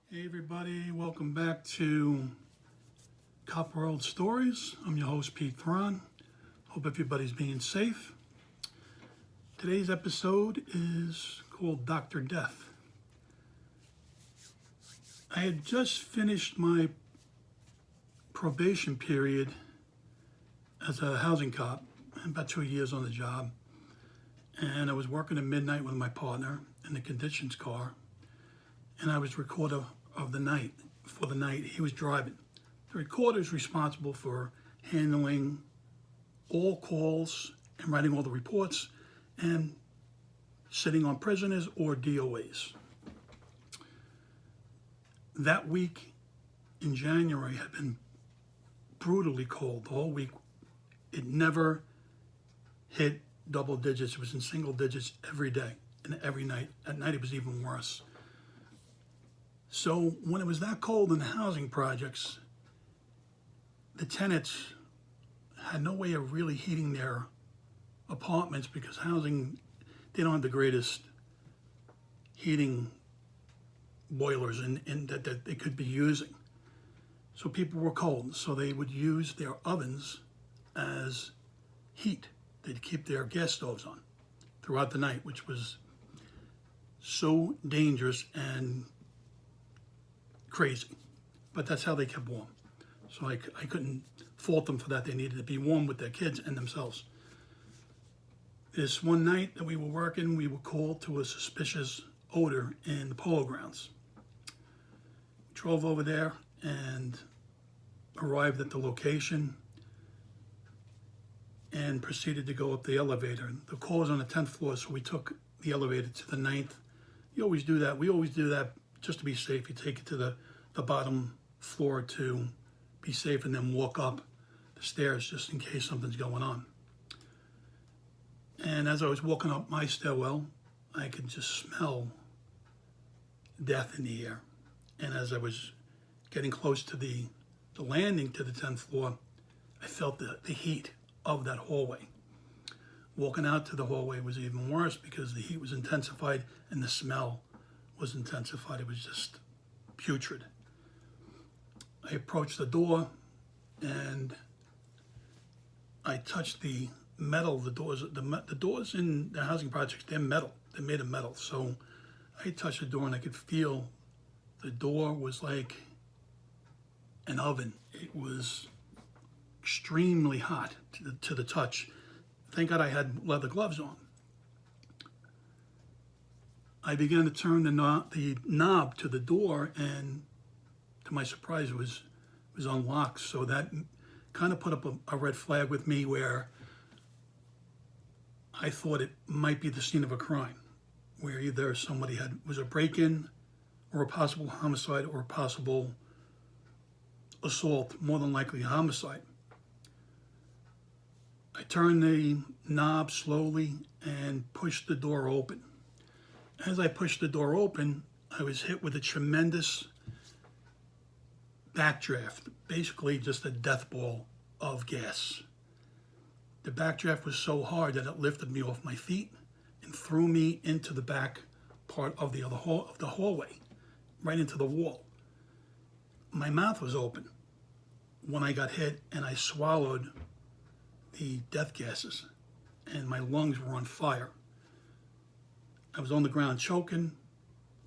Hey everybody, welcome back to Copper World Stories. I'm your host Pete Thron. Hope everybody's being safe. Today's episode is called Dr. Death. I had just finished my probation period as a housing cop, about 2 years on the job, and I was working at midnight with my partner in the conditions car, and I was recorder of the night. For the night, he was driving. The recorder is responsible for handling all calls and writing all the reports and sitting on prisoners or DOAs. That week in January had been brutally cold. The whole week, it never hit double digits. It was in single digits every day and every night. At night, it was even worse. So when it was that cold in the housing projects, the tenants had no way of really heating their apartments because housing, they don't have the greatest heating boilers in that they could be using. So people were cold, so they would use their ovens as heat. They'd keep their gas stoves on throughout the night, which was so dangerous and crazy, but that's how they kept warm. So I couldn't fault them for that. They needed to be warm with their kids and themselves. This one night that we were working, we were called to a suspicious odor in the Polo Grounds. We drove over there and arrived at the location and proceeded to go up the elevator. The call was on the 10th floor, so we took the elevator to the 9th. You always do that. We always do that just to be safe. You take it to the bottom floor to be safe and then walk up the stairs just in case something's going on. And as I was walking up my stairwell, I could just smell death in the air. And as I was getting close to the landing to the 10th floor, I felt the heat of that hallway. Walking out to the hallway was even worse because the heat was intensified and the smell was intensified. It was just putrid. I approached the door and I touched the metal. The doors in the housing projects, they're metal. They're made of metal. So I touched the door and I could feel the door was like an oven. It was extremely hot to the touch. Thank God I had leather gloves on. I began to turn the knob to the door, and to my surprise, it was unlocked. So that kind of put up a red flag with me where I thought it might be the scene of a crime, where either somebody was a break-in or a possible homicide or a possible assault, more than likely a homicide. I turned the knob slowly and pushed the door open. As I pushed the door open, I was hit with a tremendous backdraft, basically just a death ball of gas. The backdraft was so hard that it lifted me off my feet and threw me into the back part of the hallway, right into the wall. My mouth was open when I got hit, and I swallowed the death gases, and my lungs were on fire. I was on the ground choking,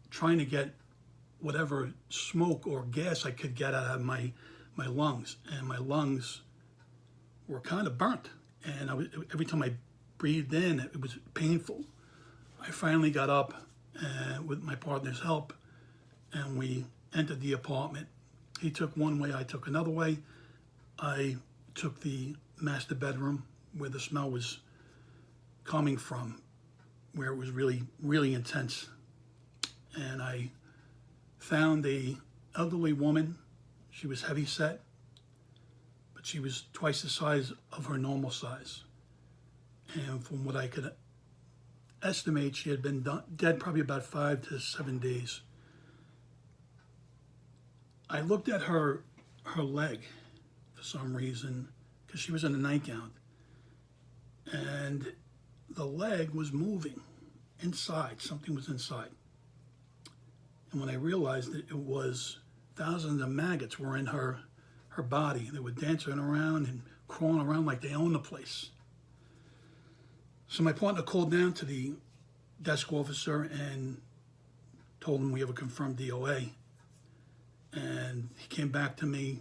trying to get whatever smoke or gas I could get out of my lungs. And my lungs were kind of burnt. And every time I breathed in, it was painful. I finally got up with my partner's help, and we entered the apartment. He took one way, I took another way. I took the master bedroom where the smell was coming from, where it was really, really intense. And I found a elderly woman. She was heavy set, but she was twice the size of her normal size. And from what I could estimate, she had been dead probably about 5 to 7 days. I looked at her leg for some reason, because she was in a nightgown. And the leg was moving inside. Something was inside. And when I realized it was thousands of maggots were in her body. They were dancing around and crawling around like they own the place. So my partner called down to the desk officer and told him we have a confirmed DOA. And he came back to me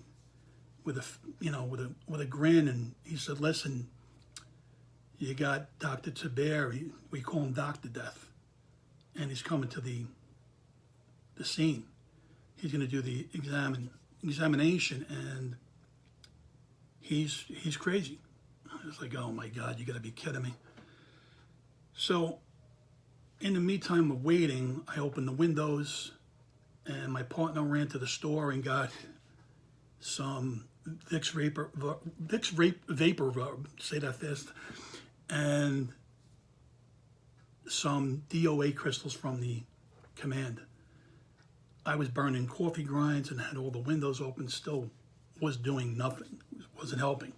with a grin, and he said, "Listen, you got Dr. Taber, we call him Dr. Death, and he's coming to the scene. He's going to do the examination, and he's crazy." I was like, "Oh my God, you got to be kidding me." So in the meantime of waiting, I opened the windows, and my partner ran to the store and got some Vicks Vapor Rub, say that fast, and some DOA crystals from the command. I was burning coffee grinds and had all the windows open, still was doing nothing, wasn't helping.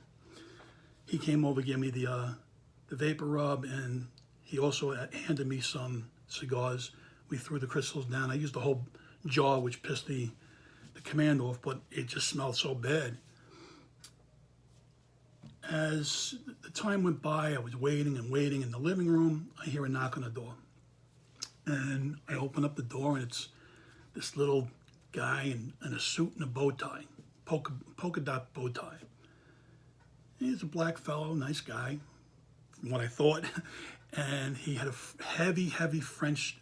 He came over, gave me the vapor rub, and he also handed me some cigars. We threw the crystals down. I used the whole jar, which pissed the command off, but it just smelled so bad. As the time went by, I was waiting and waiting in the living room. I hear a knock on the door. And I open up the door, and it's this little guy in a suit and a bow tie, polka dot bow tie. He's a black fellow, nice guy, from what I thought. And he had a heavy French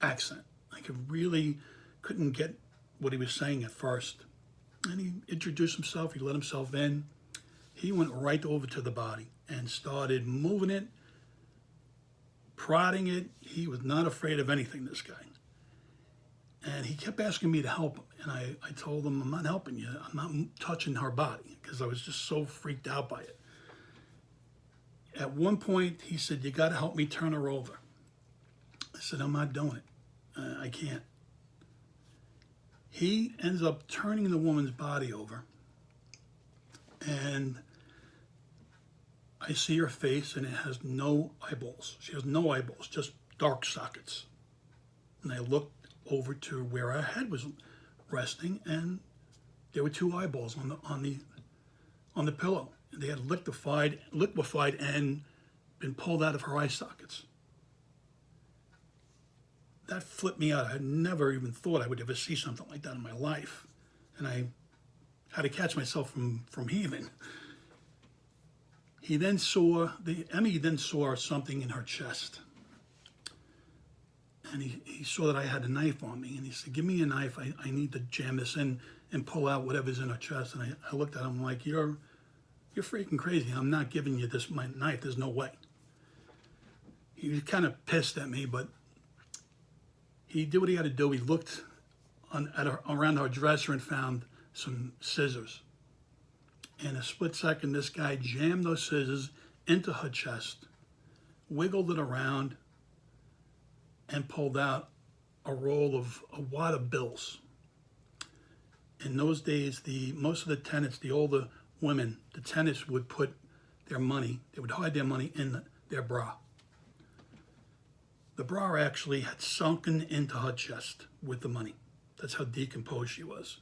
accent. I couldn't get what he was saying at first. And he introduced himself, he let himself in. He went right over to the body and started moving it, prodding it. He was not afraid of anything, this guy. And he kept asking me to help him. And I told him, "I'm not helping you. I'm not touching her body," because I was just so freaked out by it. At one point, he said, "You got to help me turn her over." I said, "I'm not doing it. I can't." He ends up turning the woman's body over. And I see her face, and it has no eyeballs. She has no eyeballs, just dark sockets. And I looked over to where her head was resting, and there were two eyeballs on the pillow. They had liquefied and been pulled out of her eye sockets. That flipped me out. I had never even thought I would ever see something like that in my life, and I had to catch myself from heaving. Emmy then saw something in her chest. And he saw that I had a knife on me, and he said, "Give me a knife. I need to jam this in and pull out whatever's in her chest." And I looked at him like, You're freaking crazy. I'm not giving you my knife. There's no way." He was kind of pissed at me, but he did what he had to do. He looked around her dresser and found some scissors. In a split second, this guy jammed those scissors into her chest, wiggled it around, and pulled out a wad of bills. In those days, most of the tenants, the older women, the tenants would put their money, they would hide their money in their bra. The bra actually had sunken into her chest with the money. That's how decomposed she was.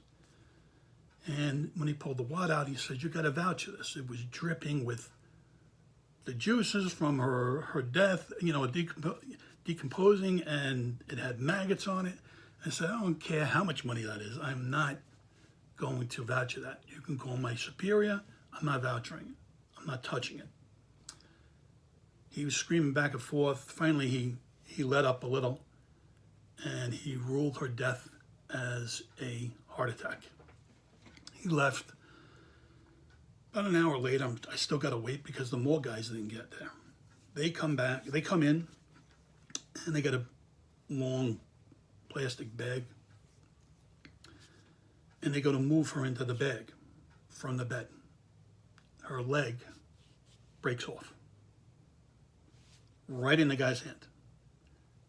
And when he pulled the wad out, he said, "You got to vouch for this." It was dripping with the juices from her death, decomposing, and it had maggots on it. I said, "I don't care how much money that is. I'm not going to vouch for that. You can call my superior. I'm not vouching it. I'm not touching it." He was screaming back and forth. Finally, he let up a little, and he ruled her death as a heart attack. He left. About an hour later, I still got to wait because the more guys didn't get there. They come in, and they got a long plastic bag, and they go to move her into the bag from the bed. Her leg breaks off right in the guy's hand.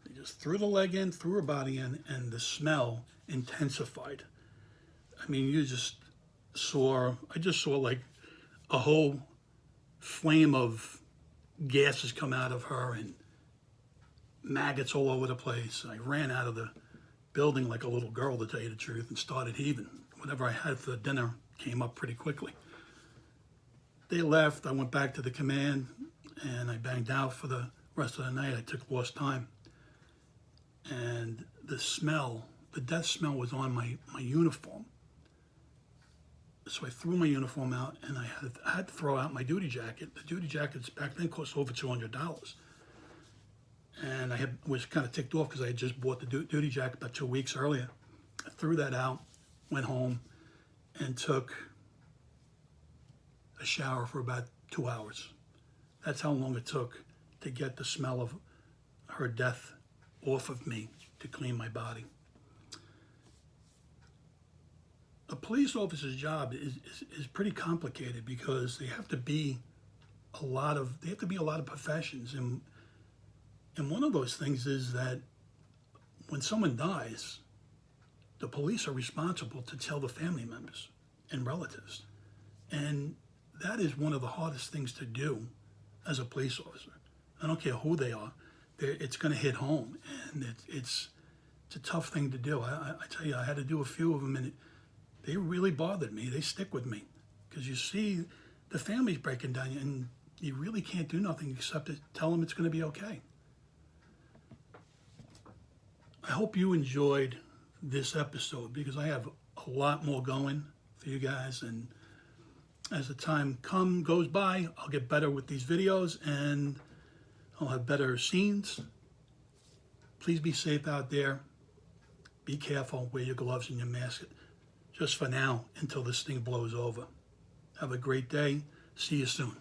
They just threw the leg in, threw her body in, and the smell intensified. I mean, I just saw like a whole flame of gases come out of her and maggots all over the place. I ran out of the building like a little girl, to tell you the truth, and started heaving. Whatever I had for dinner came up pretty quickly. They left. I went back to the command, and I banged out for the rest of the night. I took lost time. And the smell, the death smell was on my uniform. So I threw my uniform out, and I had to throw out my duty jacket. The duty jackets back then cost over $200. And I was kind of ticked off because I had just bought the duty jacket about 2 weeks earlier. I threw that out, went home, and took a shower for about 2 hours. That's how long it took to get the smell of her death off of me, to clean my body. A police officer's job is pretty complicated because they have to be a lot of professions, and one of those things is that when someone dies, the police are responsible to tell the family members and relatives, and that is one of the hardest things to do as a police officer. I don't care who they are, it's going to hit home, and it's a tough thing to do. I tell you, I had to do a few of them, and they really bothered me. They stick with me because you see the family's breaking down, and you really can't do nothing except to tell them it's going to be okay. I hope you enjoyed this episode because I have a lot more going for you guys, and as the time goes by, I'll get better with these videos and I'll have better scenes. Please be safe out there. Be careful. Wear your gloves and your mask just for now until this thing blows over. Have a great day. See you soon.